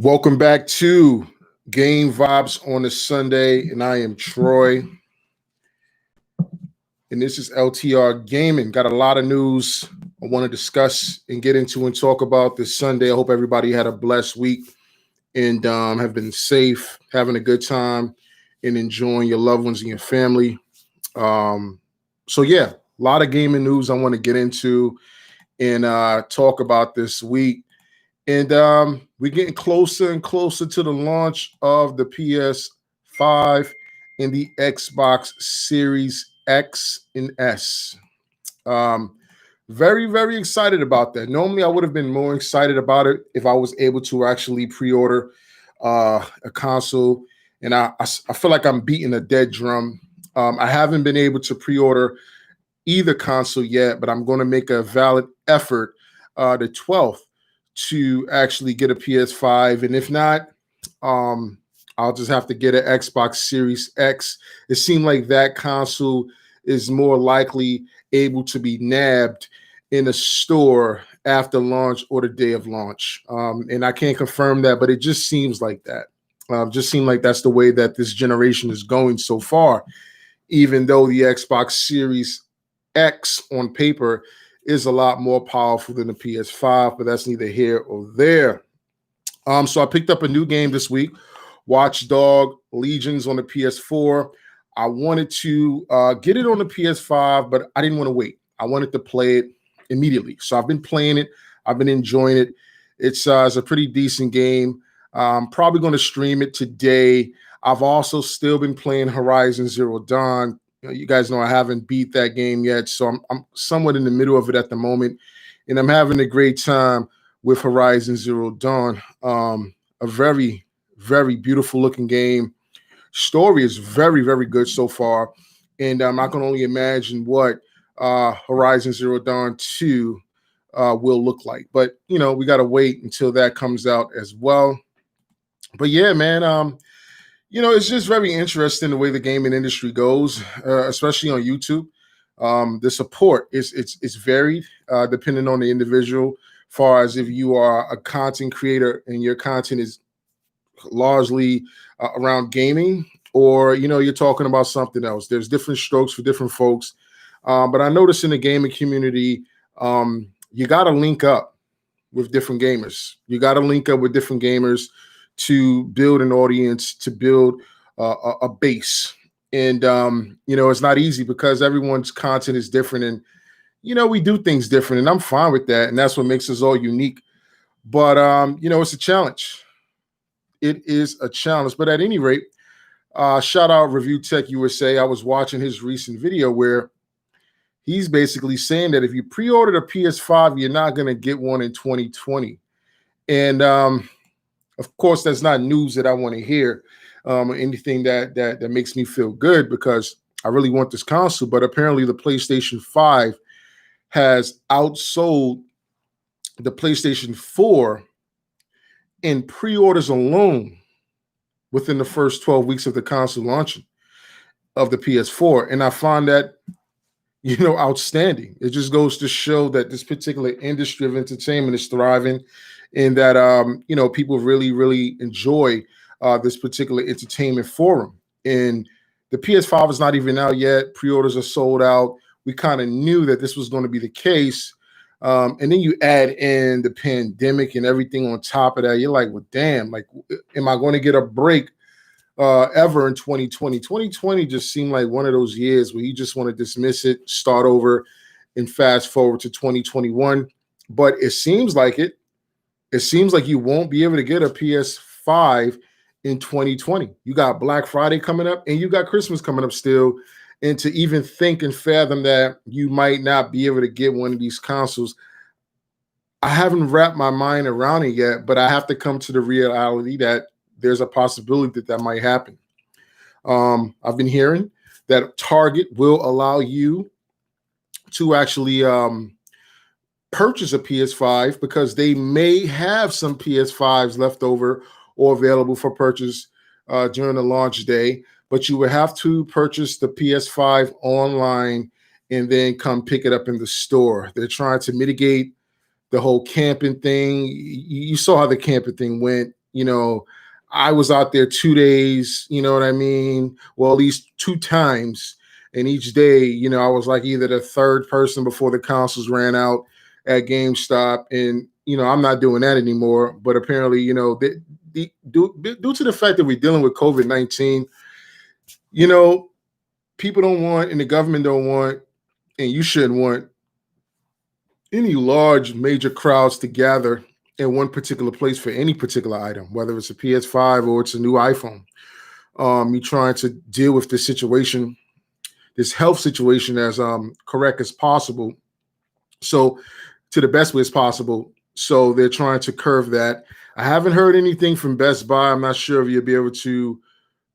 Welcome back to Game Vibes on a Sunday, and I am Troy, and this is LTR Gaming. Got a lot of news I want to discuss and get into and talk about this Sunday. I hope everybody had a blessed week and have been safe, having a good time, and enjoying your loved ones and your family. So, a lot of gaming news I want to get into and talk about this week. And we're getting closer and closer to the launch of the PS5 and the Xbox Series X and S. Very, very excited about that. Normally, I would have been more excited about it if I was able to actually pre-order a console. And I feel like I'm beating a dead drum. I haven't been able to pre-order either console yet, but I'm going to make a valid effort the 12th to actually get a PS5. And if not, I'll just have to get an Xbox Series X. It seemed like that console is more likely able to be nabbed in a store after launch or the day of launch. And I can't confirm that, but it just seems like that. Just seemed like that's the way that this generation is going so far, even though the Xbox Series X on paper is a lot more powerful than the PS5, but that's neither here or there. So I picked up a new game this week, Watch Dogs Legions on the PS4. I wanted to get it on the PS5, but I didn't want to wait. I wanted to play it immediately. So I've been playing it. I've been enjoying it. It's a pretty decent game. I'm probably going to stream it today. I've also still been playing Horizon Zero Dawn. You guys know I haven't beat that game yet, so I'm somewhat in the middle of it at the moment, and I'm having a great time with Horizon Zero Dawn. A very, very beautiful looking game. Story is very, very good so far, and I can only imagine what Horizon Zero Dawn 2 will look like. But, we got to wait until that comes out as well. But yeah, man, it's just very interesting the way the gaming industry goes, especially on YouTube. The support is varied depending on the individual, far as if you are a content creator and your content is largely around gaming, or, you're talking about something else. There's different strokes for different folks. But I noticed in the gaming community, you got to link up with different gamers. You got to link up with different gamers to build an audience, to build a base. And, it's not easy because everyone's content is different. And, we do things different. And I'm fine with that. And that's what makes us all unique. But, it's a challenge. It is a challenge. But at any rate, shout out Review Tech USA. I was watching his recent video where he's basically saying that if you pre-ordered a PS5, you're not going to get one in 2020. And, of course, that's not news that I want to hear, anything that makes me feel good, because I really want this console. But apparently the PlayStation 5 has outsold the PlayStation 4 in pre-orders alone within the first 12 weeks of the console launching of the PS4. And I find that, outstanding. It just goes to show that this particular industry of entertainment is thriving, and that, people really, really enjoy this particular entertainment forum. And the PS5 is not even out yet. Pre-orders are sold out. We kind of knew that this was going to be the case. And then you add in the pandemic and everything on top of that. You're like, well, damn, like, am I going to get a break ever in 2020? 2020 just seemed like one of those years where you just want to dismiss it, start over, and fast forward to 2021. But it seems like it. It seems like you won't be able to get a PS5 in 2020. You got Black Friday coming up, and you got Christmas coming up still. And to even think and fathom that you might not be able to get one of these consoles, I haven't wrapped my mind around it yet, but I have to come to the reality that there's a possibility that might happen. I've been hearing that Target will allow you to actually purchase a PS5 because they may have some PS5s left over or available for purchase during the launch day, but you would have to purchase the PS5 online and then come pick it up in the store. They're trying to mitigate the whole camping thing. You saw how the camping thing went. You know, I was out there 2 days, you know what I mean? Well, at least 2 times. And each day, I was like either the third person before the consoles ran out at GameStop. And, I'm not doing that anymore. But apparently, due to the fact that we're dealing with COVID-19, you know, people don't want, and the government don't want, and you shouldn't want any large major crowds to gather in one particular place for any particular item, whether it's a PS5 or it's a new iPhone. You're trying to deal with this situation, this health situation, as correct as possible. So, to the best way as possible. So they're trying to curve that. I haven't heard anything from Best Buy. I'm not sure if you'll be able to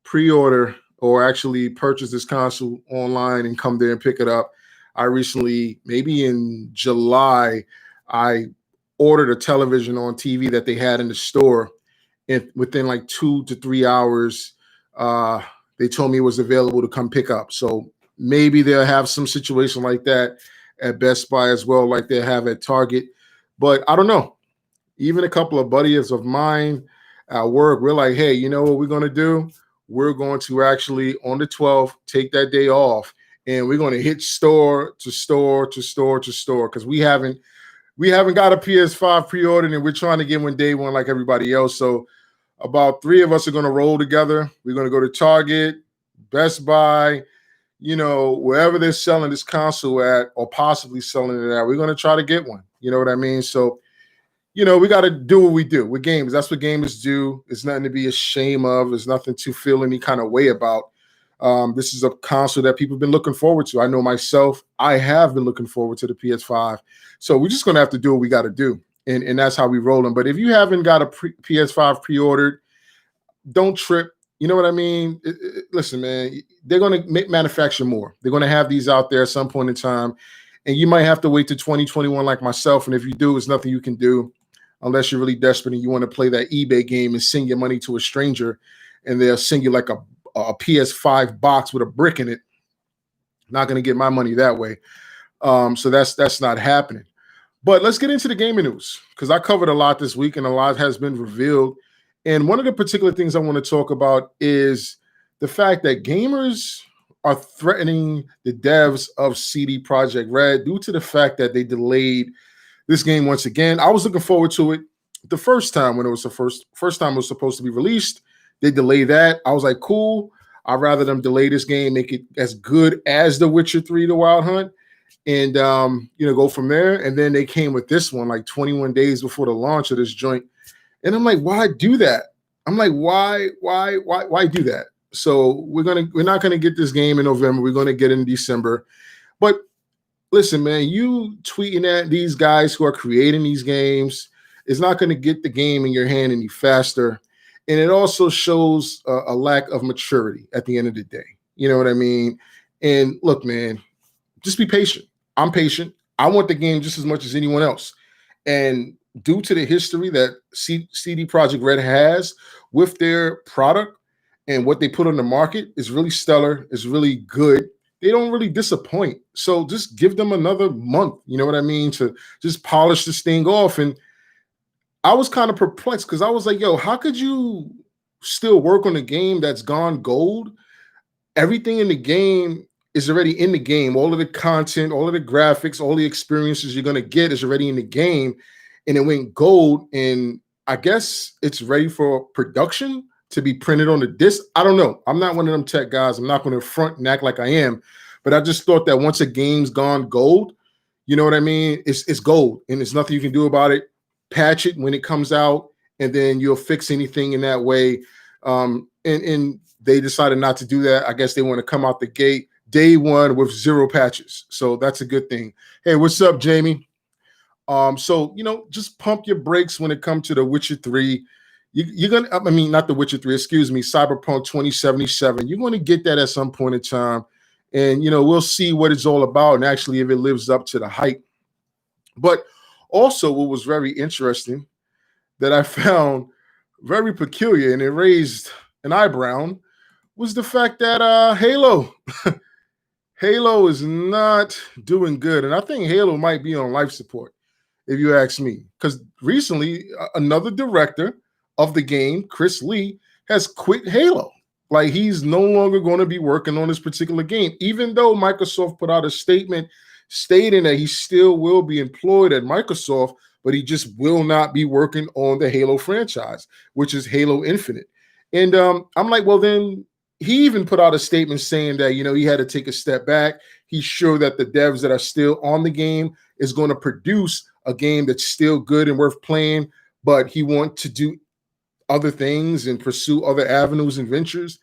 pre-order or actually purchase this console online and come there and pick it up. I recently, maybe in July, I ordered a television on TV that they had in the store. And within like 2 to 3 hours, they told me it was available to come pick up. So maybe they'll have some situation like that at Best Buy as well, like they have at Target. But I don't know. Even a couple of buddies of mine at work, we're like, hey, you know what we're going to do? We're going to actually, on the 12th, take that day off. And we're going to hit store to store to store to store because we haven't got a PS5 pre-ordered and we're trying to get one day one like everybody else. So about 3 of us are going to roll together. We're going to go to Target, Best Buy, wherever they're selling this console at or possibly selling it at. We're going to try to get one. You know what I mean? So, we got to do what we do with games. That's what gamers do. It's nothing to be ashamed of. There's nothing to feel any kind of way about. This is a console that people have been looking forward to. I know myself, I have been looking forward to the PS5. So we're just going to have to do what we got to do. And that's how we roll them. But if you haven't got a PS5 pre-ordered, don't trip. You know what I mean? Listen, man, they're going to manufacture more. They're going to have these out there at some point in time. And you might have to wait to 2021 like myself. And if you do, there's nothing you can do unless you're really desperate and you want to play that eBay game and send your money to a stranger and they'll send you like a PS5 box with a brick in it. Not going to get my money that way. So that's not happening. But let's get into the gaming news because I covered a lot this week and a lot has been revealed. And one of the particular things I want to talk about is the fact that gamers are threatening the devs of CD Projekt Red due to the fact that they delayed this game once again. I was looking forward to it the first time when it was the first time it was supposed to be released. They delayed that. I was like, cool. I'd rather them delay this game, make it as good as The Witcher 3, The Wild Hunt, and go from there. And then they came with this one like 21 days before the launch of this joint. And I'm like, why do that? I'm like, why do that? So we're not gonna get this game in November. We're gonna get it in December. But listen, man, you tweeting at these guys who are creating these games is not going to get the game in your hand any faster. And it also shows a lack of maturity at the end of the day. You know what I mean? And look, man, just be patient. I'm patient. I want the game just as much as anyone else. And due to the history that CD Projekt Red has with their product and what they put on the market is really stellar, is really good. They don't really disappoint. So just give them another month, you know what I mean, to just polish this thing off. And I was kind of perplexed because I was like, yo, how could you still work on a game that's gone gold? Everything in the game is already in the game. All of the content, all of the graphics, all the experiences you're going to get is already in the game. And it went gold. And I guess it's ready for production to be printed on the disc. I don't know. I'm not one of them tech guys. I'm not going to front and act like I am. But I just thought that once a game's gone gold, you know what I mean? It's gold and there's nothing you can do about it. Patch it when it comes out and then you'll fix anything in that way. And they decided not to do that. I guess they want to come out the gate day one with 0 patches. So that's a good thing. Hey, what's up, Jamie? So, just pump your brakes when it comes to The Witcher 3. You're going to, not The Witcher 3, excuse me, Cyberpunk 2077. You're going to get that at some point in time. And, we'll see what it's all about and actually if it lives up to the hype. But also what was very interesting that I found very peculiar and it raised an eyebrow was the fact that Halo is not doing good. And I think Halo might be on life support, if you ask me. Because recently, another director of the game, Chris Lee, has quit Halo. Like, he's no longer going to be working on this particular game, even though Microsoft put out a statement stating that he still will be employed at Microsoft, but he just will not be working on the Halo franchise, which is Halo Infinite. And I'm like, well, then he even put out a statement saying that, he had to take a step back. He's sure that the devs that are still on the game is going to produce a game that's still good and worth playing, but he wants to do other things and pursue other avenues and ventures.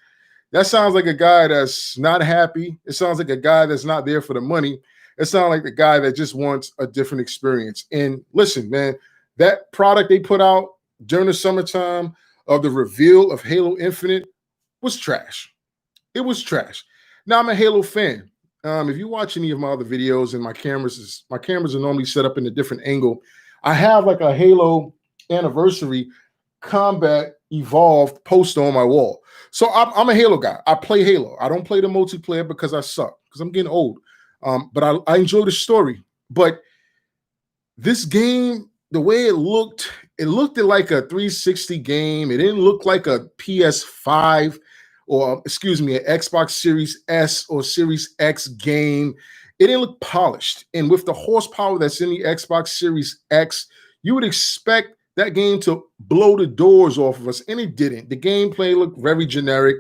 That sounds like a guy that's not happy. It sounds like a guy that's not there for the money. It sounds like the guy that just wants a different experience. And listen, man, that product they put out during the summertime of the reveal of Halo Infinite was trash. It was trash. Now, I'm a Halo fan. If you watch any of my other videos, and my cameras are normally set up in a different angle, I have like a Halo anniversary Combat Evolved poster on my wall. So I'm a Halo guy. I play Halo. I don't play the multiplayer because I suck, because I'm getting old. But I enjoy the story. But this game, the way it looked like a 360 game. It didn't look like a PS5 or, excuse me, an Xbox Series S or Series X game. It didn't look polished. And with the horsepower that's in the Xbox Series X, you would expect that game to blow the doors off of us, and it didn't. The gameplay looked very generic.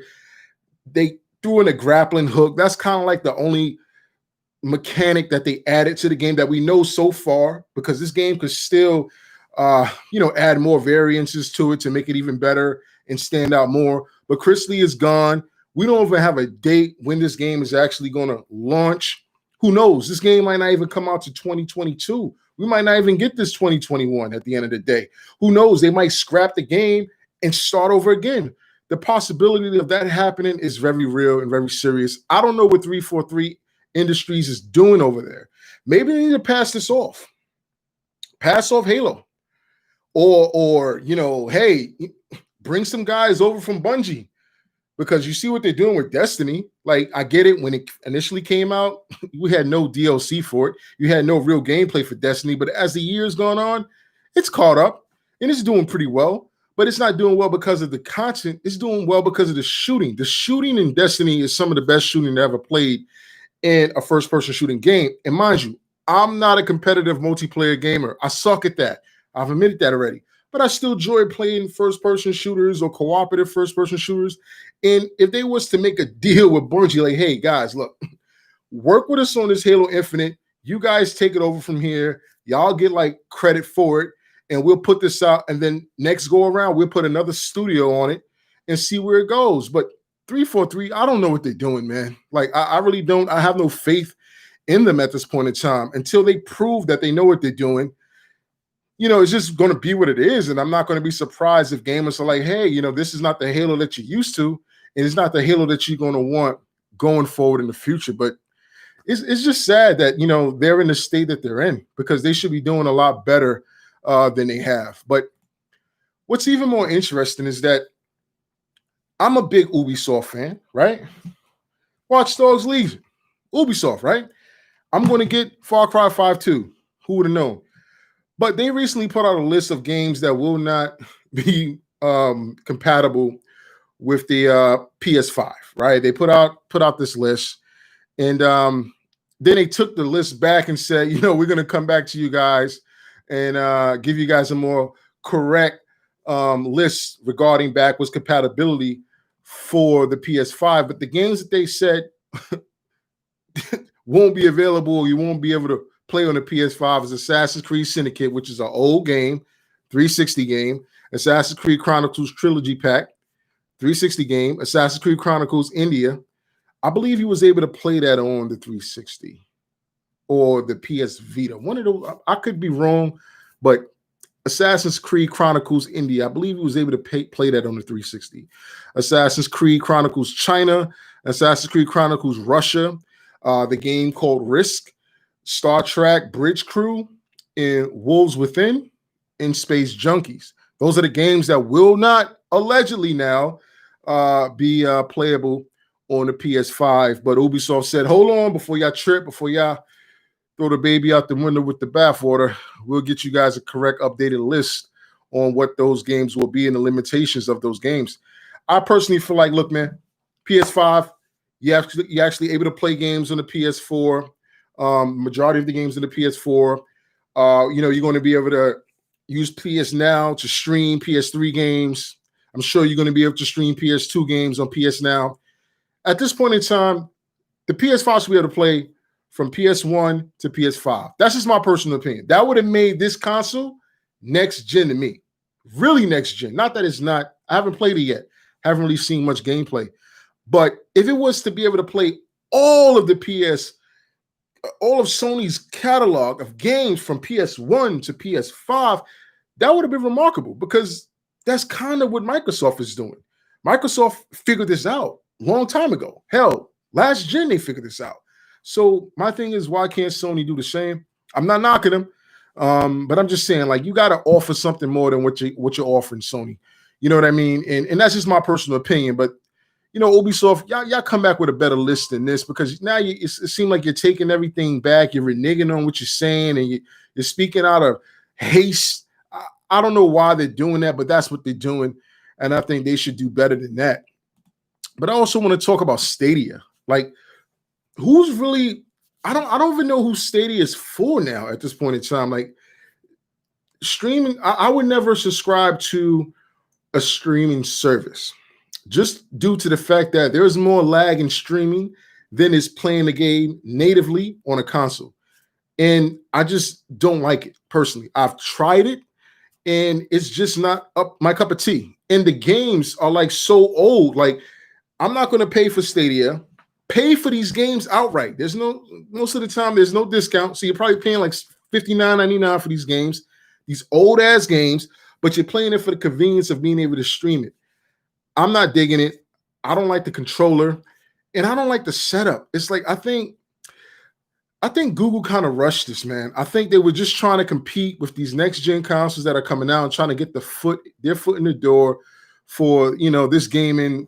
They threw in a grappling hook. That's kind of like the only mechanic that they added to the game that we know so far, because this game could still, add more variances to it to make it even better and stand out more. But Chris Lee is gone. We don't even have a date when this game is actually going to launch. Who knows? This game might not even come out to 2022. We might not even get this 2021 at the end of the day. Who knows? They might scrap the game and start over again. The possibility of that happening is very real and very serious. I don't know what 343 Industries is doing over there. Maybe they need to pass this off. Pass off Halo. Or hey, bring some guys over from Bungie. Because you see what they're doing with Destiny. Like, I get it. When it initially came out, we had no DLC for it. You had no real gameplay for Destiny. But as the years gone on, it's caught up. And it's doing pretty well. But it's not doing well because of the content. It's doing well because of the shooting. The shooting in Destiny is some of the best shooting I ever played in a first-person shooting game. And mind you, I'm not a competitive multiplayer gamer. I suck at that. I've admitted that already. But I still enjoy playing first-person shooters or cooperative first-person shooters. And if they was to make a deal with Bungie, like, hey, guys, look, work with us on this Halo Infinite. You guys take it over from here. Y'all get, like, credit for it. And we'll put this out. And then next go around, we'll put another studio on it and see where it goes. But 343, I don't know what they're doing, man. Like, I really don't. I have no faith in them at this point in time until they prove that they know what they're doing. It's just going to be what it is. And I'm not going to be surprised if gamers are like, hey, this is not the Halo that you're used to. And it's not the Halo that you're going to want going forward in the future. But it's just sad that, they're in the state that they're in, because they should be doing a lot better than they have. But what's even more interesting is that I'm a big Ubisoft fan, right? Watch Dogs Legion, Ubisoft, right? I'm going to get Far Cry 5 too. Who would have known? But they recently put out a list of games that will not be compatible with the PS5, right? They put out this list, and then they took the list back and said, we're going to come back to you guys and give you guys a more correct list regarding backwards compatibility for the PS5. But the games that they said won't be available, you won't be able to play on the PS5 is Assassin's Creed Syndicate, which is an old game, 360 game. Assassin's Creed Chronicles Trilogy Pack, 360 game. Assassin's Creed Chronicles India. I believe he was able to play that on the 360 or the PS Vita. One of those, I could be wrong, but Assassin's Creed Chronicles India, I believe he was able to play that on the 360. Assassin's Creed Chronicles China, Assassin's Creed Chronicles Russia, the game called Risk, Star Trek Bridge Crew, and Wolves Within, and Space Junkies. Those are the games that will not allegedly now be playable on the PS5. But Ubisoft said, hold on, before y'all trip, before y'all throw the baby out the window with the bathwater, we'll get you guys a correct updated list on what those games will be and the limitations of those games. I personally feel like, look, man, PS5, you're actually able to play games on the PS4. Majority of the games on the PS4. You're going to be able to use PS Now to stream PS3 games. I'm sure you're going to be able to stream PS2 games on PS Now. At this point in time, the PS5 should be able to play from PS1 to PS5. That's just my personal opinion. That would have made this console next gen to me. Really next gen. Not that it's not. I haven't played it yet. Haven't really seen much gameplay. But if it was to be able to play all of Sony's catalog of games from PS1 to PS5, that would have been remarkable, because that's kind of what Microsoft is doing. Microsoft figured this out a long time ago. Hell, last gen they figured this out. So my thing is, why can't Sony do the same? I'm not knocking them, but I'm just saying, like, you got to offer something more than what you're offering, Sony. You know what I mean? And that's just my personal opinion. But Ubisoft, y'all come back with a better list than this, because now it seems like you're taking everything back. You're reneging on what you're saying, and you're speaking out of haste. I don't know why they're doing that, but that's what they're doing, and I think they should do better than that. But I also want to talk about Stadia. Like, who's really? I don't even know who Stadia is for now at this point in time. Like, streaming, I would never subscribe to a streaming service, just due to the fact that there's more lag in streaming than is playing the game natively on a console. And I just don't like it personally. I've tried it, and it's just not up my cup of tea. And the games are like so old. Like, I'm not going to pay for Stadia. Pay for these games outright. There's most of the time there's no discount. So you're probably paying like $59.99 for these games, these old ass games, but you're playing it for the convenience of being able to stream it. I'm not digging it. I don't like the controller, and I don't like the setup. It's like, I think Google kind of rushed this, man. I think they were just trying to compete with these next gen consoles that are coming out and trying to get their foot in the door for, this gaming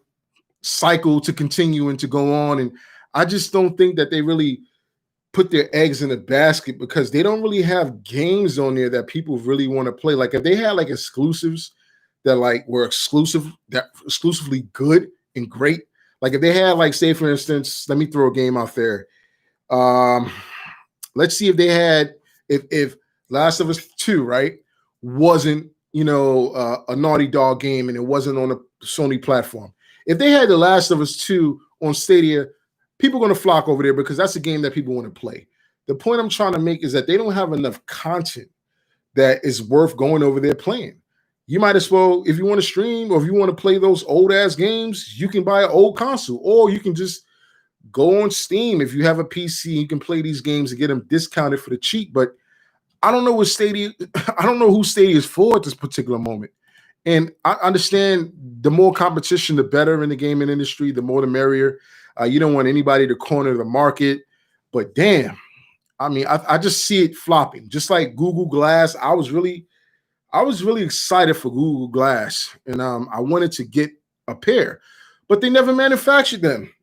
cycle to continue and to go on. And I just don't think that they really put their eggs in a basket, because they don't really have games on there that people really want to play. Like, if they had like exclusives that were exclusively good and great, like if they had, like, say for instance, let me throw a game out there. Let's see if they had, if Last of Us 2, right, wasn't, a Naughty Dog game, and it wasn't on a Sony platform. If they had The Last of Us 2 on Stadia, people are going to flock over there, because that's a game that people want to play. The point I'm trying to make is that they don't have enough content that is worth going over there playing. You might as well, if you want to stream or if you want to play those old ass games, you can buy an old console, or you can just go on Steam. If you have a PC, you can play these games and get them discounted for the cheap. But I don't know what Stadia, I don't know who Stadia is for at this particular moment. And I understand the more competition, the better in the gaming industry, the more the merrier. You don't want anybody to corner the market. But damn, I mean, I just see it flopping. Just like Google Glass, I was really excited for Google Glass, and I wanted to get a pair, but they never manufactured them.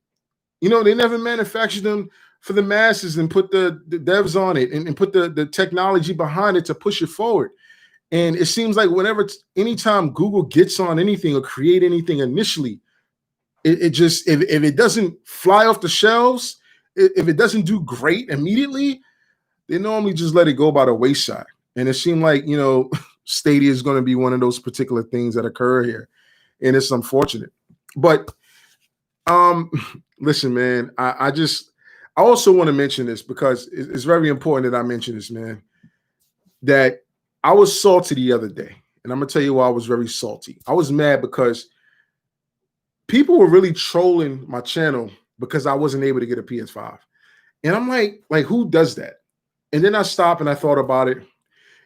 They never manufactured them for the masses and put the devs on it and put the technology behind it to push it forward. And it seems like anytime Google gets on anything or create anything initially, it just, if it doesn't fly off the shelves, if it doesn't do great immediately, they normally just let it go by the wayside. And it seemed like, Stadia is going to be one of those particular things that occur here. And it's unfortunate. But listen, man, I also want to mention this, because it's very important that I mention this, man, that I was salty the other day. And I'm going to tell you why I was very salty. I was mad because people were really trolling my channel because I wasn't able to get a PS5. And I'm like, who does that? And then I stopped and I thought about it.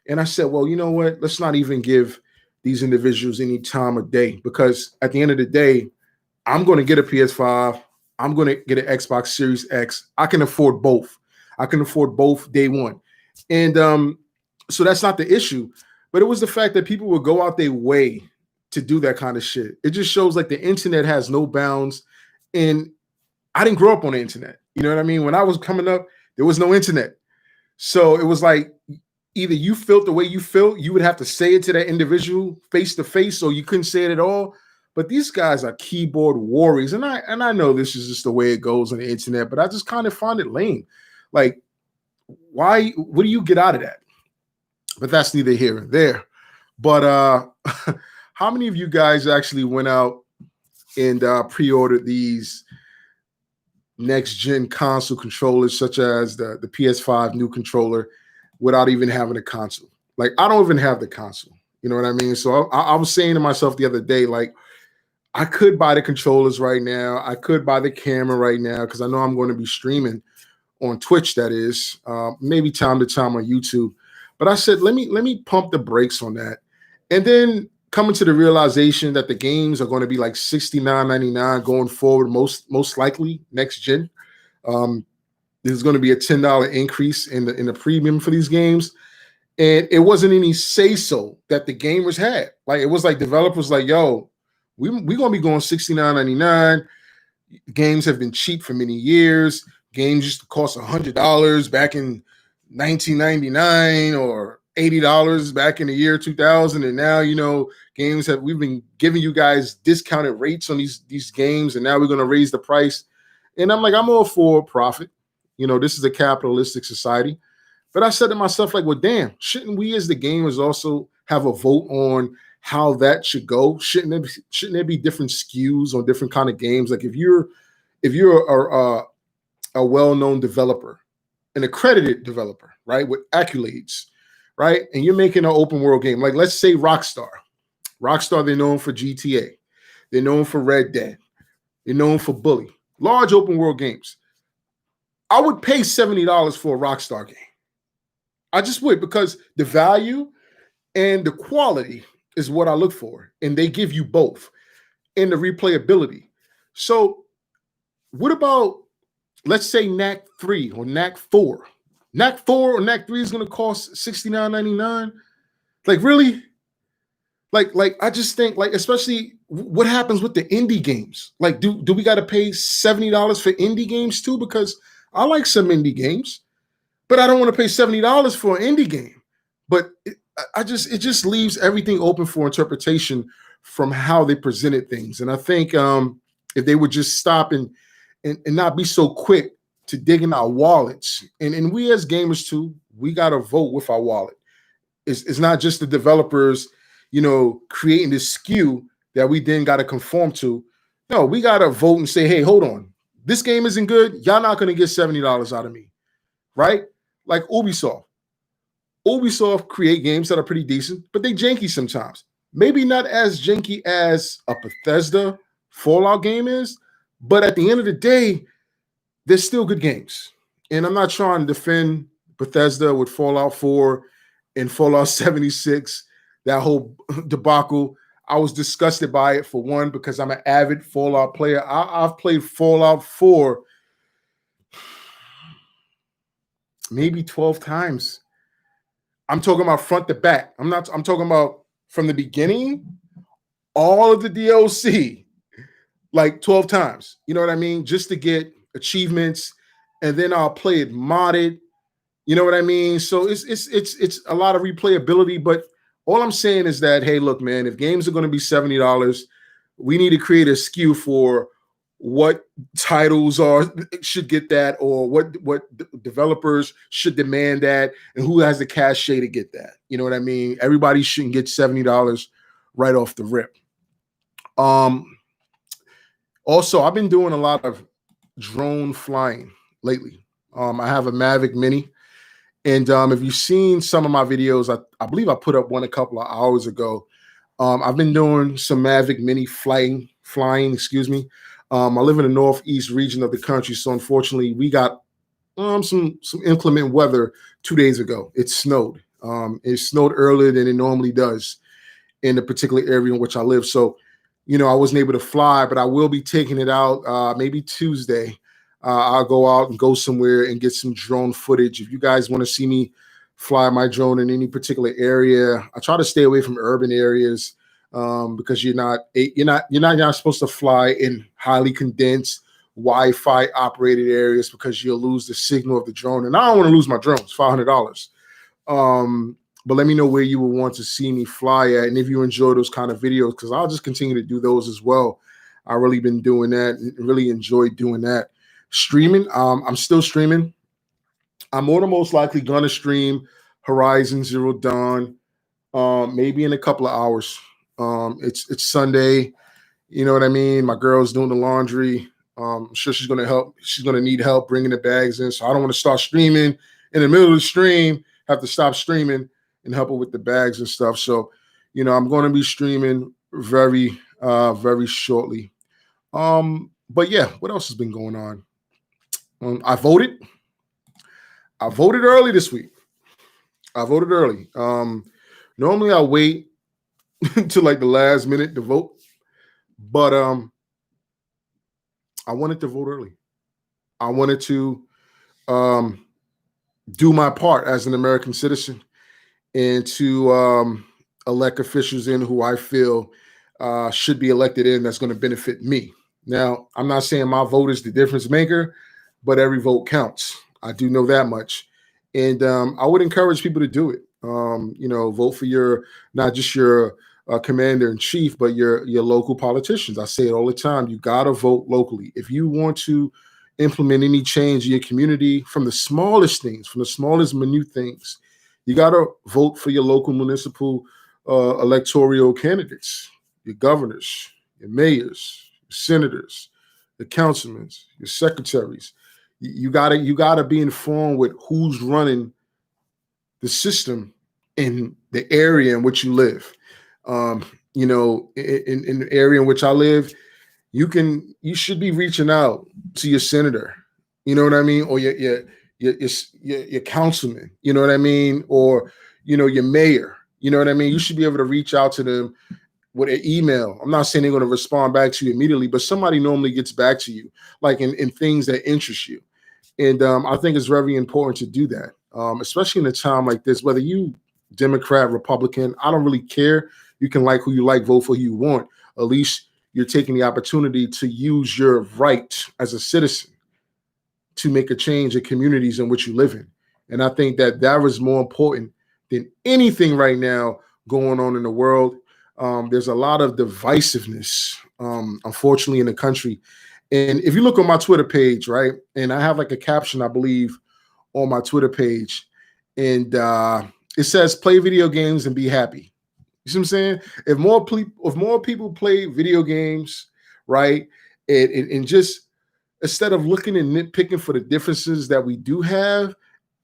And I said, well, you know what? Let's not even give these individuals any time of day, because at the end of the day, I'm going to get a PS5. I'm going to get an Xbox Series X. I can afford both. I can afford both day one. And so that's not the issue. But it was the fact that people would go out their way to do that kind of shit. It just shows like the internet has no bounds. And I didn't grow up on the internet. You know what I mean? When I was coming up, there was no internet. So it was like, either you felt the way you felt, you would have to say it to that individual face to face, or you couldn't say it at all. But these guys are keyboard warriors, and I know this is just the way it goes on the internet, but I just kind of find it lame. Like, why? What do you get out of that? But that's neither here nor there. But how many of you guys actually went out and pre-ordered these next-gen console controllers, such as the PS5 new controller, without even having a console? Like, I don't even have the console. You know what I mean? So I was saying to myself the other day, like, I could buy the controllers right now. I could buy the camera right now because I know I'm going to be streaming on Twitch, that is, maybe time to time on YouTube. But I said, let me pump the brakes on that. And then coming to the realization that the games are going to be like $69.99 going forward, most likely next gen. There's going to be a $10 increase in the premium for these games. And it wasn't any say-so that the gamers had. Like, it was like developers like, yo, we're going to be going $69.99. Games have been cheap for many years. Games used to cost $100 back in 1999 or $80 back in the year 2000. And now, we've been giving you guys discounted rates on these games, and now we're going to raise the price. And I'm like, I'm all for profit. This is a capitalistic society. But I said to myself, like, well, damn, shouldn't we as the gamers also have a vote on how that should go? Shouldn't there be different SKUs on different kind of games? Like, if you're a well-known developer, an accredited developer, right, with accolades, right, and you're making an open world game, like let's say Rockstar, they're known for GTA, they're known for Red Dead, they're known for Bully, large open world games. I would pay $70 for a Rockstar game. I just would, because the value and the quality is what I look for, and they give you both, and the replayability. So what about, let's say, NAC 3 or NAC 4? NAC 4 or NAC 3 is going to cost $69.99. Like, really? Like I just think, like, especially what happens with the indie games? Like, do we got to pay $70 for indie games too? Because I like some indie games, but I don't want to pay $70 for an indie game. But it just leaves everything open for interpretation from how they presented things. And I think if they would just stop and not be so quick to dig in our wallets, and we as gamers too, we got to vote with our wallet. It's not just the developers, creating this SKU that we then got to conform to. No, we got to vote and say, hey, hold on, this game isn't good. Y'all not going to get $70 out of me, right? Like Ubisoft create games that are pretty decent, but they janky sometimes. Maybe not as janky as a Bethesda Fallout game is, but at the end of the day, they're still good games. And I'm not trying to defend Bethesda with Fallout 4 and Fallout 76, that whole debacle. I was disgusted by it, for one, because I'm an avid Fallout player. I've played Fallout 4 maybe 12 times. I'm talking about front to back. I'm talking about from the beginning, all of the DLC, like 12 times. You know what I mean? Just to get achievements, and then I'll play it modded. You know what I mean? So it's a lot of replayability, but all I'm saying is that, hey, look, man, if games are going to be $70, we need to create a SKU for what titles should get that, or what developers should demand that, and who has the cachet to get that. You know what I mean? Everybody shouldn't get $70 right off the rip. Also, I've been doing a lot of drone flying lately. I have a Mavic Mini, and if you've seen some of my videos, I believe I put up one a couple of hours ago. I've been doing some Mavic Mini flying. I live in the northeast region of the country, so unfortunately, we got some inclement weather 2 days ago. It snowed. It snowed earlier than it normally does in the particular area in which I live. So, I wasn't able to fly, but I will be taking it out maybe Tuesday. I'll go out and go somewhere and get some drone footage. If you guys want to see me fly my drone in any particular area, I try to stay away from urban areas because you're not supposed to fly in highly condensed Wi-Fi operated areas, because you'll lose the signal of the drone. And I don't want to lose my drone. It's $500. But let me know where you would want to see me fly at, and if you enjoy those kind of videos, because I'll just continue to do those as well. I've really been doing that and really enjoyed doing that. Streaming, I'm still streaming. I'm more than most likely gonna stream Horizon Zero Dawn, maybe in a couple of hours. It's Sunday, you know what I mean? My girl's doing the laundry. I'm sure she's gonna help. She's gonna need help bringing the bags in. So I don't want to start streaming in the middle of the stream, have to stop streaming and help her with the bags and stuff. So, I'm going to be streaming very shortly. But yeah, what else has been going on? I voted. I voted early this week. I voted early. Normally I wait until like the last minute to vote, but I wanted to vote early. I wanted to do my part as an American citizen and to elect officials in who I feel should be elected in that's going to benefit me. Now, I'm not saying my vote is the difference maker, but every vote counts. I do know that much. And I would encourage people to do it. Vote for not just your commander in chief, but your local politicians. I say it all the time. You got to vote locally. If you want to implement any change in your community, from the smallest things, from the smallest minute things, you got to vote for your local municipal electoral candidates, your governors, your mayors, your senators, the councilmen, your secretaries. You gotta be informed with who's running the system in the area in which you live. In the area in which I live, you should be reaching out to your senator, you know what I mean, or your councilman, you know what I mean, or your mayor, you know what I mean. You should be able to reach out to them with an email. I'm not saying they're going to respond back to you immediately, but somebody normally gets back to you, like in things that interest you. And I think it's very important to do that, especially in a time like this, whether you Democrat, Republican, I don't really care. You can like who you like, vote for who you want. At least you're taking the opportunity to use your right as a citizen to make a change in communities in which you live in. And I think that is more important than anything right now going on in the world. There's a lot of divisiveness, unfortunately, in the country. And if you look on my Twitter page, right, and I have like a caption, I believe, on my Twitter page, and it says, "Play video games and be happy." You see what I'm saying? If more people play video games, right, and just instead of looking and nitpicking for the differences that we do have,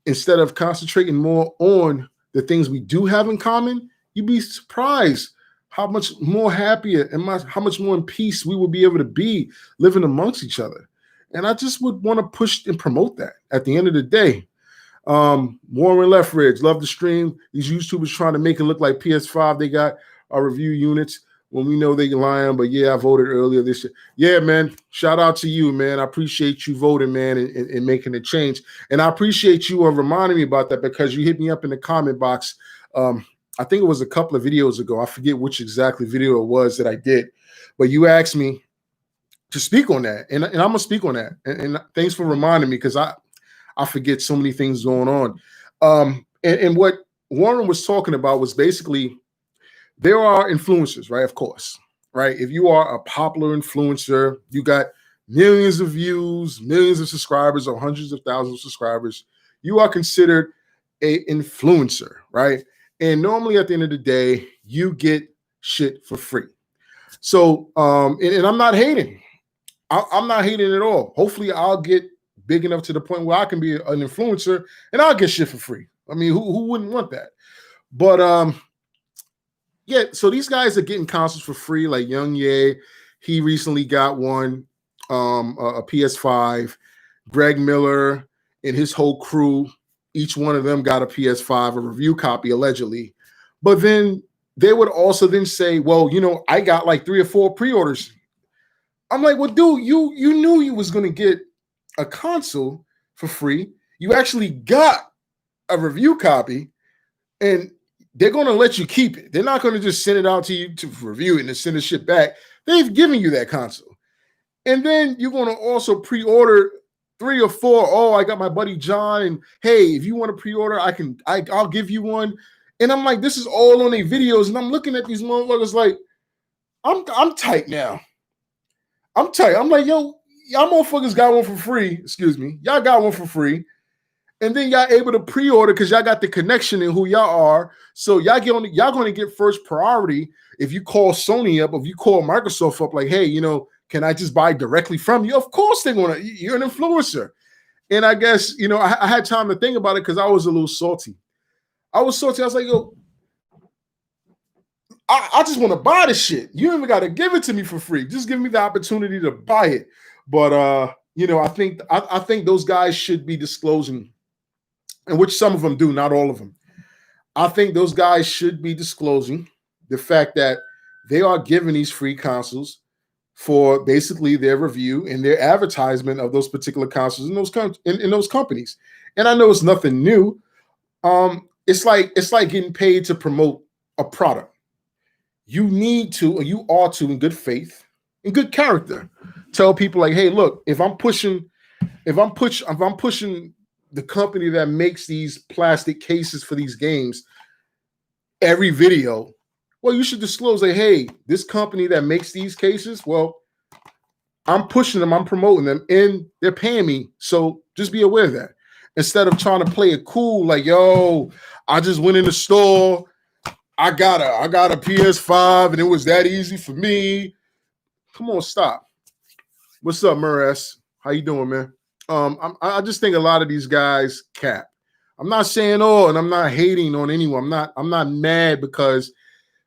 instead of concentrating more on the things we do have in common, you'd be surprised how much more happier and how much more in peace we will be able to be living amongst each other. And I just would want to push and promote that at the end of the day. Warren Leffridge, love the stream. These YouTubers trying to make it look like PS5. They got our review units when we know they lying. But yeah, I voted earlier this year. Yeah, man. Shout out to you, man. I appreciate you voting, man, and making the change. And I appreciate you reminding me about that, because you hit me up in the comment box. I think it was a couple of videos ago. I forget which exactly video it was that I did, but you asked me to speak on that, and I'm gonna speak on that. And thanks for reminding me, because I forget so many things going on. And what Warren was talking about was basically there are influencers, right? Of course, right? If you are a popular influencer, you got millions of views, millions of subscribers, or hundreds of thousands of subscribers, you are considered an influencer, right? And normally at the end of the day, you get shit for free. So, and I'm not hating. I'm not hating at all. Hopefully I'll get big enough to the point where I can be an influencer and I'll get shit for free. I mean, who wouldn't want that? But yeah, so these guys are getting consoles for free, like Young Ye. He recently got one, a PS5. Greg Miller and his whole crew, each one of them got a PS5, a review copy, allegedly. But then they would also then say, well, I got like 3 or 4 pre-orders. I'm like, well, dude, you knew you was going to get a console for free. You actually got a review copy, and they're going to let you keep it. They're not going to just send it out to you to review it and then send the shit back. They've given you that console. And then you're going to also pre-order 3 or 4. Oh, I got my buddy John, and hey, if you want to pre-order, I'll give you one. And I'm like, this is all on their videos, and I'm looking at these motherfuckers like, I'm tight now. I'm tight. I'm like, yo, y'all motherfuckers got one for free. Excuse me, y'all got one for free, and then y'all able to pre-order because y'all got the connection in who y'all are. So y'all going to get first priority if you call Sony up, if you call Microsoft up, like, hey, can I just buy directly from you? Of course they're gonna. You're an influencer, and I guess I had time to think about it because I was a little salty. I was like, yo, I just want to buy the shit. You don't even got to give it to me for free. Just give me the opportunity to buy it. But I think those guys should be disclosing, and which some of them do, not all of them. I think those guys should be disclosing the fact that they are giving these free consoles for basically their review and their advertisement of those particular consoles in those companies. And I know it's nothing new. It's like getting paid to promote a product. You need to, or you ought to, in good faith, in good character, tell people like, hey, look, if I'm pushing the company that makes these plastic cases for these games every video, well, you should disclose like, hey, this company that makes these cases, well, I'm pushing them, I'm promoting them, and they're paying me. So just be aware of that. Instead of trying to play it cool, like, yo, I just went in the store, I got a PS5, and it was that easy for me. Come on, stop. What's up, Murras? How you doing, man? I just think a lot of these guys cap. I'm not saying all, and I'm not hating on anyone. I'm not mad because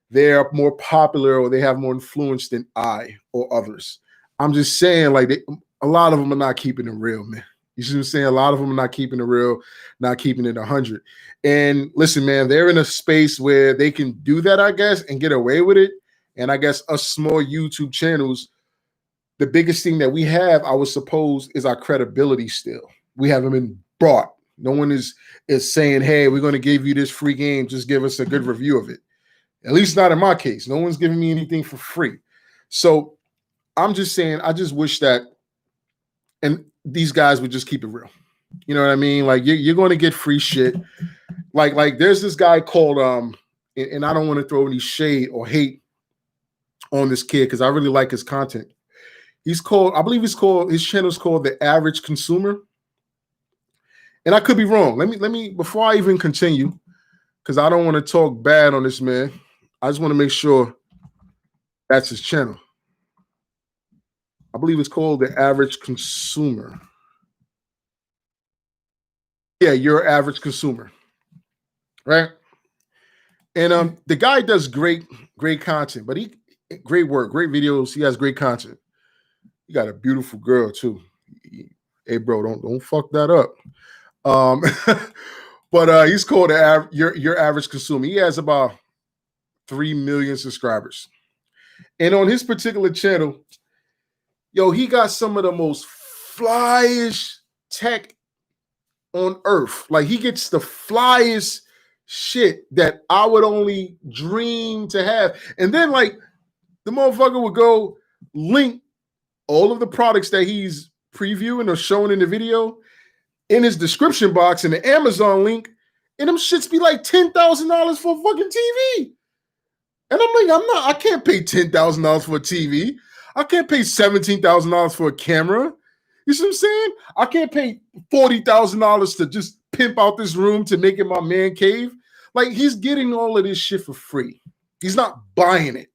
they're more popular or they have more influence than I or others. I'm just saying, like, a lot of them are not keeping it real, man. You see what I'm saying? A lot of them are not keeping it real, not keeping it 100. And listen, man, they're in a space where they can do that, I guess, and get away with it. And I guess us small YouTube channels, the biggest thing that we have, I would suppose, is our credibility still. We haven't been brought. No one is saying, hey, we're going to give you this free game. Just give us a good review of it. At least not in my case. No one's giving me anything for free. So I'm just saying, I just wish that, and these guys would just keep it real. You know what I mean? Like, you're going to get free shit. Like there's this guy called, and I don't want to throw any shade or hate on this kid because I really like his content. His channel's called The Average Consumer. And I could be wrong. Let me, before I even continue, because I don't want to talk bad on this man, I just want to make sure that's his channel. I believe it's called The Average Consumer. Yeah, Your Average Consumer. Right? And the guy does great content, but great work, great videos. He has great content. He got a beautiful girl too. Hey, bro, don't fuck that up. But he's called Your Average Consumer. He has about 3 million subscribers. And on his particular channel, yo, he got some of the most flyish tech on earth. Like, he gets the flyest shit that I would only dream to have. And then, like, the motherfucker would go link all of the products that he's previewing or showing in the video in his description box in the Amazon link, and them shits be like $10,000 for a fucking TV. And I'm like, I can't pay $10,000 for a TV. I can't pay $17,000 for a camera. You see what I'm saying? I can't pay $40,000 to just pimp out this room to make it my man cave. Like, he's getting all of this shit for free. He's not buying it.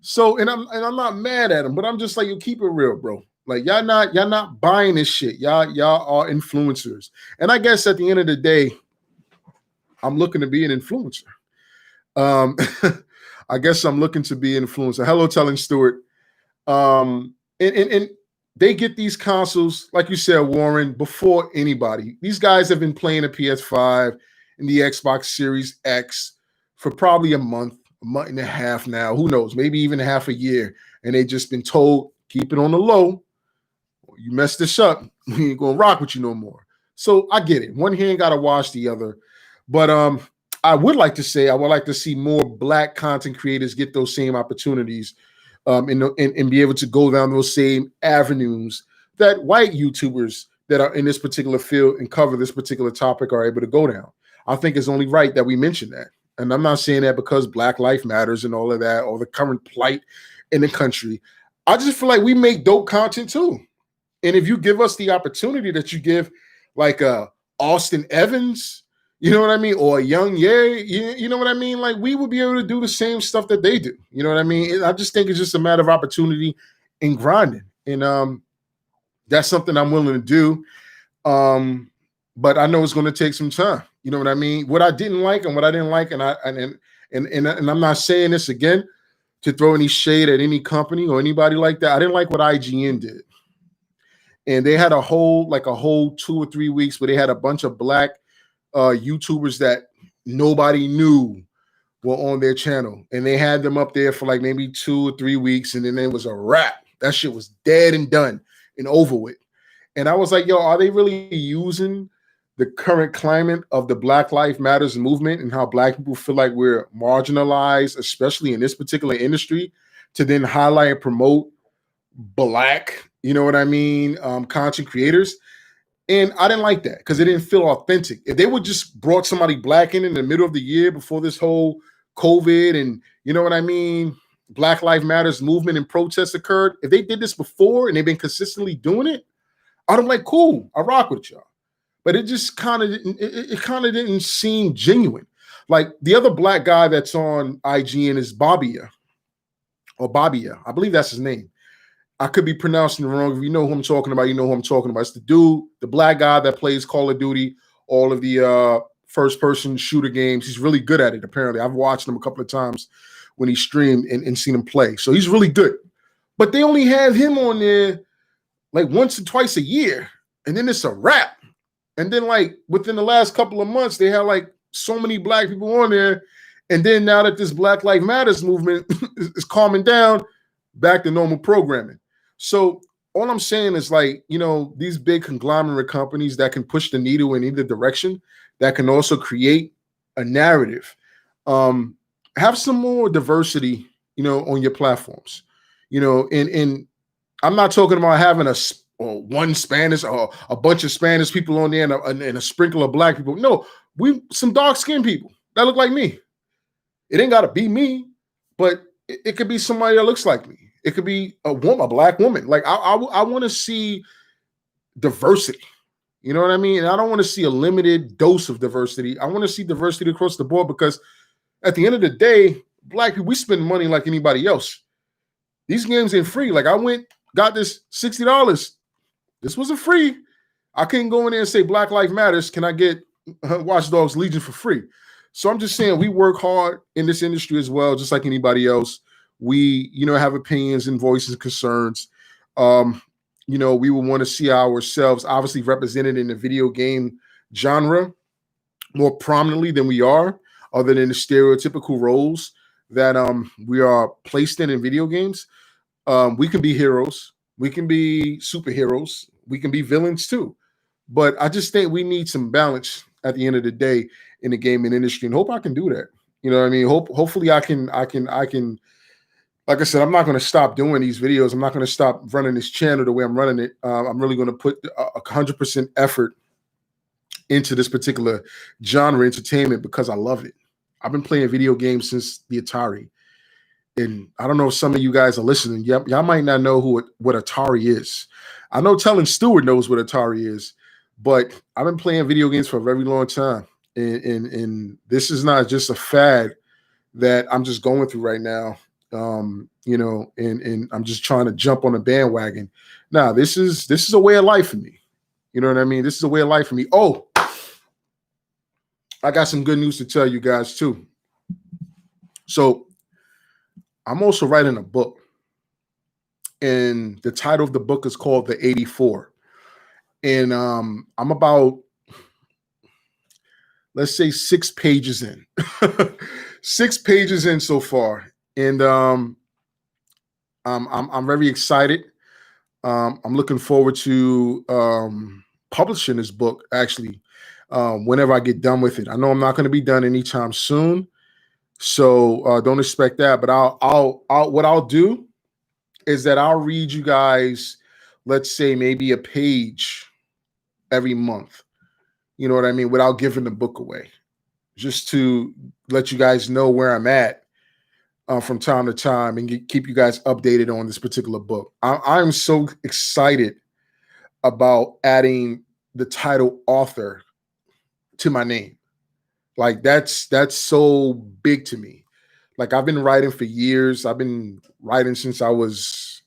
So, and I'm not mad at him, but I'm just like, you keep it real, bro. Like, y'all not buying this shit. Y'all are influencers. And I guess at the end of the day, I'm looking to be an influencer. I guess I'm looking to be an influencer. Hello, Telling Stewart. And they get these consoles, like you said, Warren, before anybody. These guys have been playing the PS5 and the Xbox Series X for probably a month and a half now. Who knows? Maybe even half a year. And they just been told, keep it on the low. You messed this up, we ain't gonna rock with you no more. So I get it. One hand gotta wash the other. But I would like to see more Black content creators get those same opportunities and be able to go down those same avenues that white YouTubers that are in this particular field and cover this particular topic are able to go down. I think it's only right that we mention that. And I'm not saying that because Black Life Matters and all of that, or the current plight in the country. I just feel like we make dope content too. And if you give us the opportunity that you give, like Austin Evans, you know what I mean, or a Young Ye, you know what I mean? Like, we would be able to do the same stuff that they do. You know what I mean? And I just think it's just a matter of opportunity and grinding. And that's something I'm willing to do. But I know it's going to take some time. You know what I mean? What I didn't like and what I didn't like, and I'm not saying this again to throw any shade at any company or anybody like that. I didn't like what IGN did. And they had a whole 2 or 3 weeks where they had a bunch of Black YouTubers that nobody knew were on their channel. And they had them up there for like maybe 2 or 3 weeks. And then it was a wrap. That shit was dead and done and over with. And I was like, yo, are they really using the current climate of the Black Lives Matters movement and how Black people feel like we're marginalized, especially in this particular industry, to then highlight and promote Black, you know what I mean, content creators? And I didn't like that because it didn't feel authentic. If they would just brought somebody Black in the middle of the year before this whole COVID and, you know what I mean, Black Lives Matters movement and protests occurred, if they did this before and they've been consistently doing it, I'd have like, cool, I rock with y'all. But it just kind of didn't seem genuine. Like the other Black guy that's on IGN is Babia. I believe that's his name. I could be pronouncing it wrong. If you know who I'm talking about, you know who I'm talking about. It's the dude, the Black guy that plays Call of Duty, all of the first-person shooter games. He's really good at it, apparently. I've watched him a couple of times when he streamed and seen him play. So he's really good. But they only have him on there like once or twice a year, and then it's a wrap. And then like within the last couple of months, they had like so many Black people on there. And then now that this Black Lives Matters movement is calming down, back to normal programming. So all I'm saying is like, you know, these big conglomerate companies that can push the needle in either direction, that can also create a narrative, have some more diversity, you know, on your platforms, you know, and I'm not talking about having one Spanish or a bunch of Spanish people on there and a sprinkle of Black people. No, some dark-skinned people that look like me. It ain't got to be me, but it could be somebody that looks like me. It could be a Black woman. Like I want to see diversity. You know what I mean? And I don't want to see a limited dose of diversity. I want to see diversity across the board because at the end of the day, Black people, we spend money like anybody else. These games ain't free. Like I got this $60. This wasn't free. I couldn't go in there and say Black Lives Matters. Can I get Watch Dogs Legion for free? So I'm just saying we work hard in this industry as well, just like anybody else. We, you know, have opinions and voices and concerns. You know, we would want to see ourselves obviously represented in the video game genre more prominently than we are, other than the stereotypical roles that we are placed in video games. We can be heroes. We can be superheroes. We can be villains too. But I just think we need some balance at the end of the day in the gaming industry, and hope I can do that. You know what I mean? Hopefully I can, like I said, I'm not going to stop doing these videos. I'm not going to stop running this channel the way I'm running it. I'm really going to put 100% effort into this particular genre entertainment because I love it. I've been playing video games since the Atari. And I don't know if some of you guys are listening. Y'all might not know what Atari is. I know Telling Stewart knows what Atari is, but I've been playing video games for a very long time. And this is not just a fad that I'm just going through right now. You know, and I'm just trying to jump on a bandwagon. Now, this is a way of life for me. You know what I mean? This is a way of life for me. Oh, I got some good news to tell you guys too. So I'm also writing a book, and the title of the book is called The 84. And I'm about, let's say, 6 pages in. 6 pages in so far. And I'm very excited. I'm looking forward to publishing this book, actually, whenever I get done with it. I know I'm not going to be done anytime soon, so don't expect that. But what I'll do is that I'll read you guys, let's say maybe a page every month. You know what I mean? Without giving the book away, just to let you guys know where I'm at from time to time and keep you guys updated on this particular book. I'm so excited about adding the title author to my name. Like that's so big to me. Like I've been writing for years. I've been writing since I was,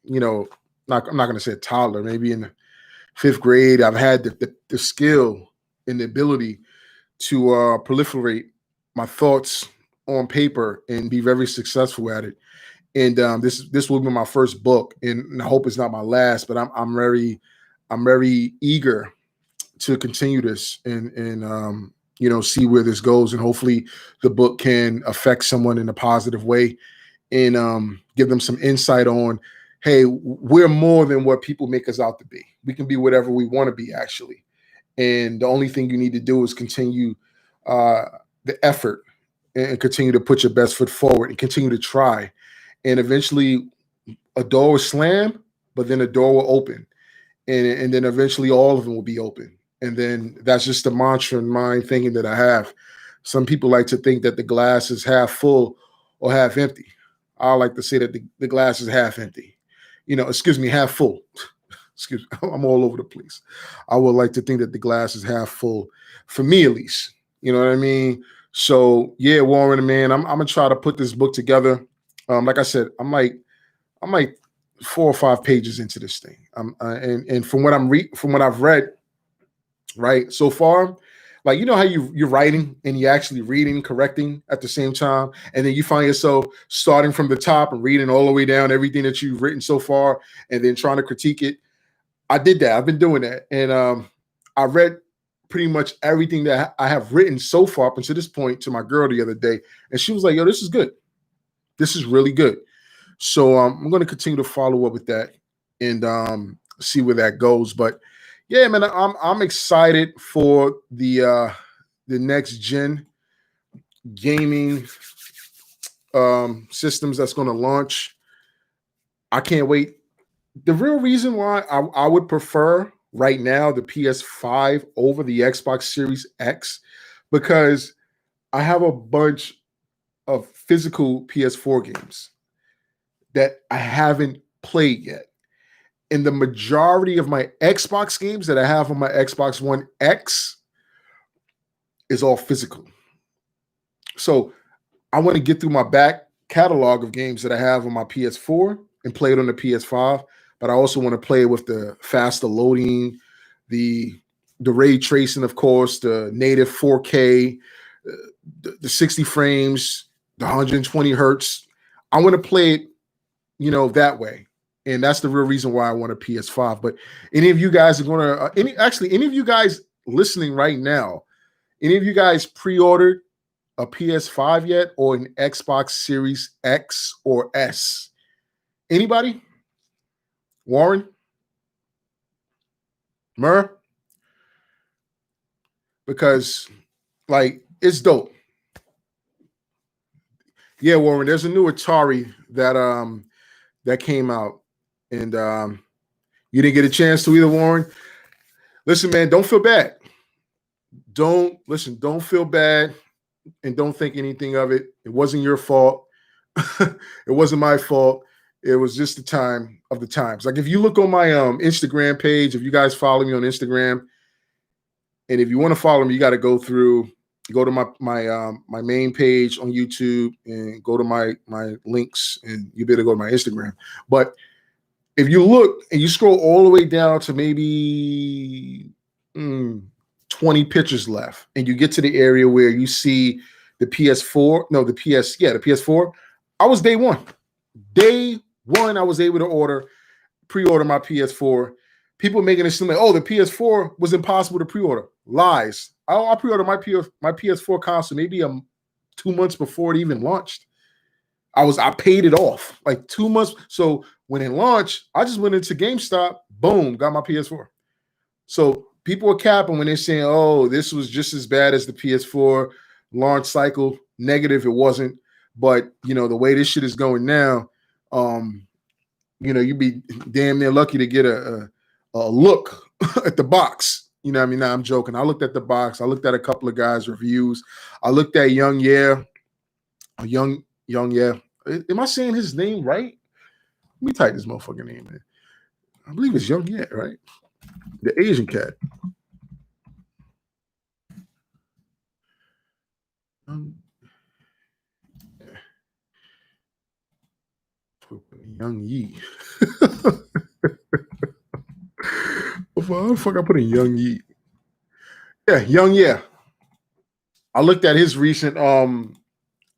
I'm not going to say a toddler, maybe in the 5th grade. I've had the skill and the ability to proliferate my thoughts on paper and be very successful at it. And this will be my first book, and I hope it's not my last. But I'm very eager to continue this and see where this goes, and hopefully the book can affect someone in a positive way and give them some insight on, hey, we're more than what people make us out to be. We can be whatever we want to be, actually. And the only thing you need to do is continue the effort and continue to put your best foot forward and continue to try. And eventually a door will slam, but then a door will open. And then eventually all of them will be open. And then that's just the mantra in mind thinking that I have. Some people like to think that the glass is half full or half empty. I like to say that the glass is half empty. Half full. Excuse me, I'm all over the place. I would like to think that the glass is half full, for me at least. You know what I mean? So yeah, Warren, man, I'm gonna try to put this book together. Like I said, I'm like 4 or 5 pages into this thing. And from what I've read, right so far, like how you're writing and you're actually reading, correcting at the same time, and then you find yourself starting from the top and reading all the way down everything that you've written so far, and then trying to critique it. I did that. I've been doing that, and I read pretty much everything that I have written so far up until this point to my girl the other day, and she was like, "Yo, this is good. This is really good." So I'm going to continue to follow up with that and see where that goes. But yeah, man, I'm excited for the next gen gaming systems that's going to launch. I can't wait. The real reason why I would prefer right now the PS5 over the Xbox Series X, because I have a bunch of physical PS4 games that I haven't played yet. And the majority of my Xbox games that I have on my Xbox One X is all physical. So I want to get through my back catalog of games that I have on my PS4 and play it on the PS5. But I also want to play with the faster loading, the ray tracing, of course, the native 4K, the 60 frames, the 120 hertz. I want to play it, that way. And that's the real reason why I want a PS5. But any of you guys are going to, any of you guys listening right now, any of you guys pre-ordered a PS5 yet, or an Xbox Series X or S? Anybody? Warren? Mur? Because, like, it's dope. Yeah, Warren, there's a new Atari that came out, and you didn't get a chance to either, Warren. Listen, man, don't feel bad. Don't feel bad, and don't think anything of it. It wasn't your fault. It wasn't my fault. It was just the time of the times. Like, if you look on my Instagram page, if you guys follow me on Instagram, and if you want to follow me, you got to go to my main page on YouTube and go to my links, and you better go to my Instagram. But if you look and you scroll all the way down to maybe 20 pictures left, and you get to the area where you see the PS4, the PS4, I was day one. Day one, I was able to pre-order my PS4. People making it seem like, the PS4 was impossible to pre-order. Lies. I pre-ordered my PS4 console maybe 2 months before it even launched. I paid it off like 2 months. So when it launched, I just went into GameStop, boom, got my PS4. So people are capping when they're saying, "Oh, this was just as bad as the PS4 launch cycle." Negative, it wasn't. But the way this shit is going now, you'd be damn near lucky to get a look at the box. You know what I mean? Now I'm joking. I looked at the box. I looked at a couple of guys' reviews. I looked at Young Yeah. Young Yeah. Am I saying his name right? Let me type this motherfucking name in. I believe it's Young Yeah, right? The Asian cat. Young Yi. How the fuck I put in Young Yi? Yeah, Young Yeah. I looked at his recent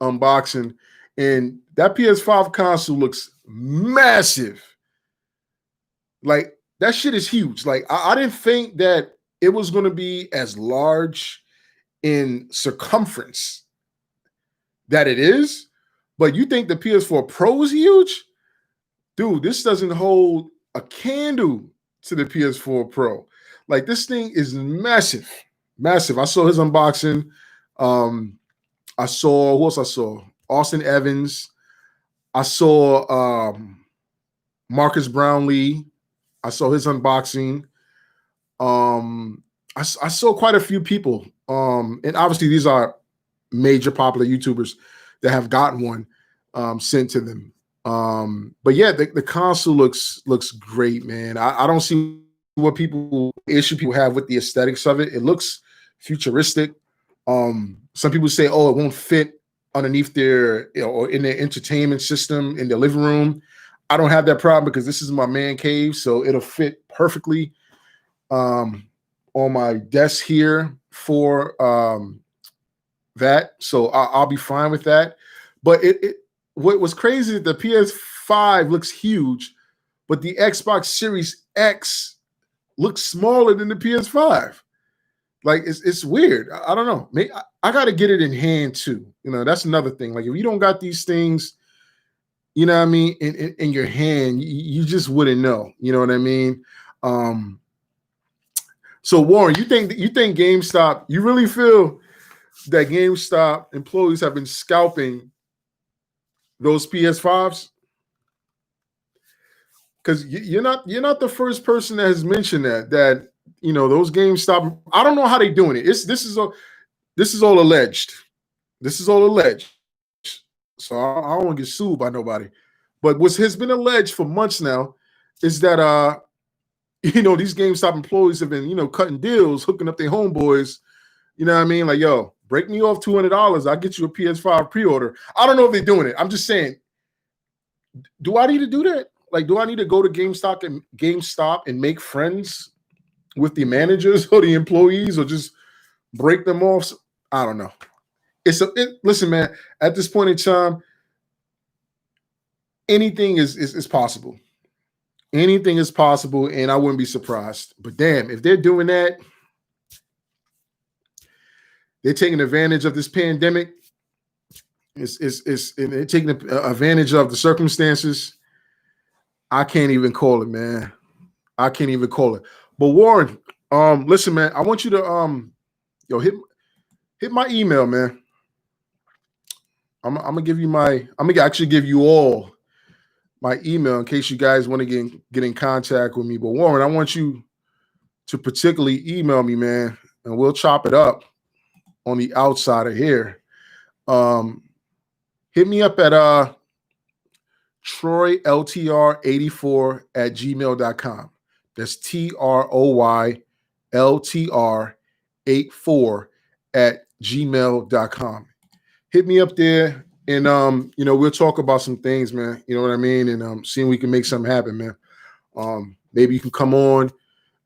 unboxing, and that PS5 console looks massive. Like that shit is huge. Like I didn't think that it was going to be as large in circumference that it is, but you think the PS4 Pro is huge? Dude, this doesn't hold a candle to the PS4 Pro. Like this thing is massive, massive. I saw his unboxing. I saw who else I saw? Austin Evans. I saw Marcus Brownlee. I saw his unboxing. I saw quite a few people. And obviously these are major popular YouTubers that have gotten one sent to them. But yeah, the console looks great, man. I don't see what people have with the aesthetics of it. It looks futuristic. Some people say, oh, it won't fit underneath their, or in their entertainment system in their living room. I don't have that problem because this is my man cave, so it'll fit perfectly on my desk here for that. So I'll be fine with that. But what was crazy is the PS5 looks huge, but the Xbox Series X looks smaller than the PS5. Like it's weird. I don't know. Maybe I got to get it in hand too. You know, that's another thing. Like if you don't got these things, you know what I mean, in your hand, you just wouldn't know. You know what I mean? So Warren, you think GameStop? You really feel that GameStop employees have been scalping those PS5s? Because you're not the first person that has mentioned that you know those GameStop. I don't know how they're doing it. This is all alleged. This is all alleged. So I don't want to get sued by nobody. But what has been alleged for months now is that you know these GameStop employees have been cutting deals, hooking up their homeboys. You know what I mean? Like, yo, break me off $200. I'll get you a PS5 pre-order. I don't know if they're doing it. I'm just saying, do I need to do that? Like, do I need to go to GameStop and make friends with the managers or the employees, or just break them off? I don't know. Listen, man. At this point in time, anything is possible. Anything is possible, and I wouldn't be surprised. But damn, if they're doing that, they're taking advantage of this pandemic. They're taking advantage of the circumstances. I can't even call it, man. I can't even call it. But Warren, listen, man, I want you to hit my email, man. I'm gonna give you I'm gonna actually give you all my email in case you guys want to get in contact with me. But Warren, I want you to particularly email me, man, and we'll chop it up on the outside of here. Hit me up at TroyLTR84@gmail.com. That's TroyLTR84@gmail.com. Hit me up there, and we'll talk about some things, man. You know what I mean? And seeing we can make something happen, man. Maybe you can come on.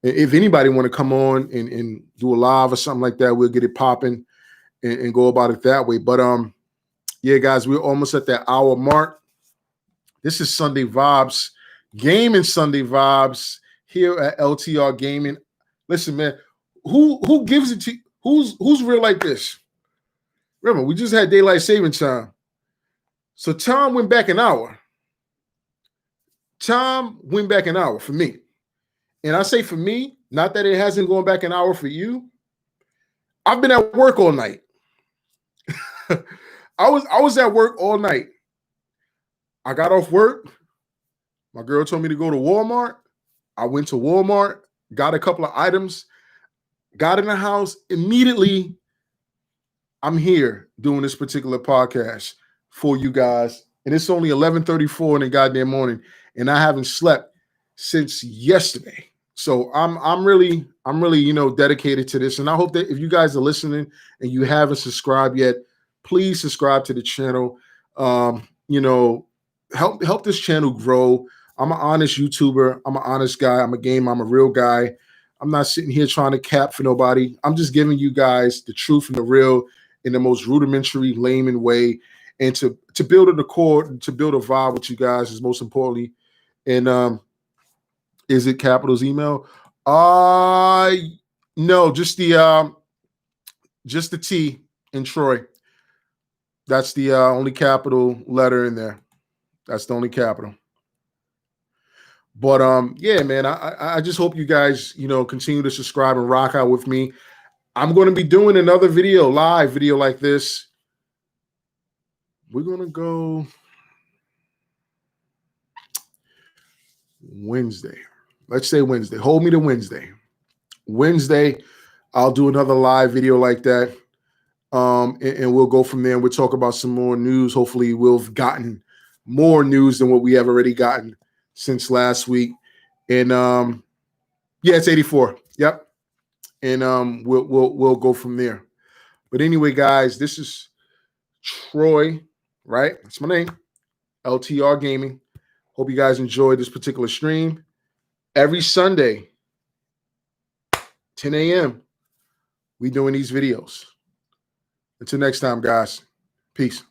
If anybody want to come on and do a live or something like that, we'll get it popping and go about it that way. But yeah, guys, we're almost at that hour mark. This is Sunday Vibes, Gaming Sunday Vibes here at LTR Gaming. Listen, man, who gives it to you? Who's real like this? Remember, we just had daylight saving time. So time went back an hour. Time went back an hour for me. And I say for me, not that it hasn't gone back an hour for you. I've been at work all night. I was at work all night. I got off work. My girl told me to go to Walmart. I went to Walmart. got a couple of items, got in the house. Immediately, I'm here doing this particular podcast for you guys. And it's only 11:34 in the goddamn morning, and I haven't slept since yesterday. So I'm really dedicated to this. And I hope that if you guys are listening and you haven't subscribed yet, please subscribe to the channel. Help this channel grow. I'm an honest YouTuber. I'm an honest guy. I'm a gamer. I'm a real guy. I'm not sitting here trying to cap for nobody. I'm just giving you guys the truth and the real in the most rudimentary, layman way, and to build an accord, to build a vibe with you guys is most importantly. And is it Capital's email? No, just the T in Troy. That's the only capital letter in there. That's the only capital. But yeah, man, I just hope you guys, continue to subscribe and rock out with me. I'm going to be doing another live video like this. We're going to go Wednesday. Let's say Wednesday. Hold me to Wednesday. Wednesday, I'll do another live video like that. And we'll go from there. We'll talk about some more news. Hopefully we'll have gotten more news than what we have already gotten since last week. And yeah, it's 84. Yep. And we'll go from there. But anyway, guys, this is Troy, right? That's my name. LTR Gaming. Hope you guys enjoyed this particular stream. Every Sunday, 10 a.m., we doing these videos. Until next time, guys. Peace.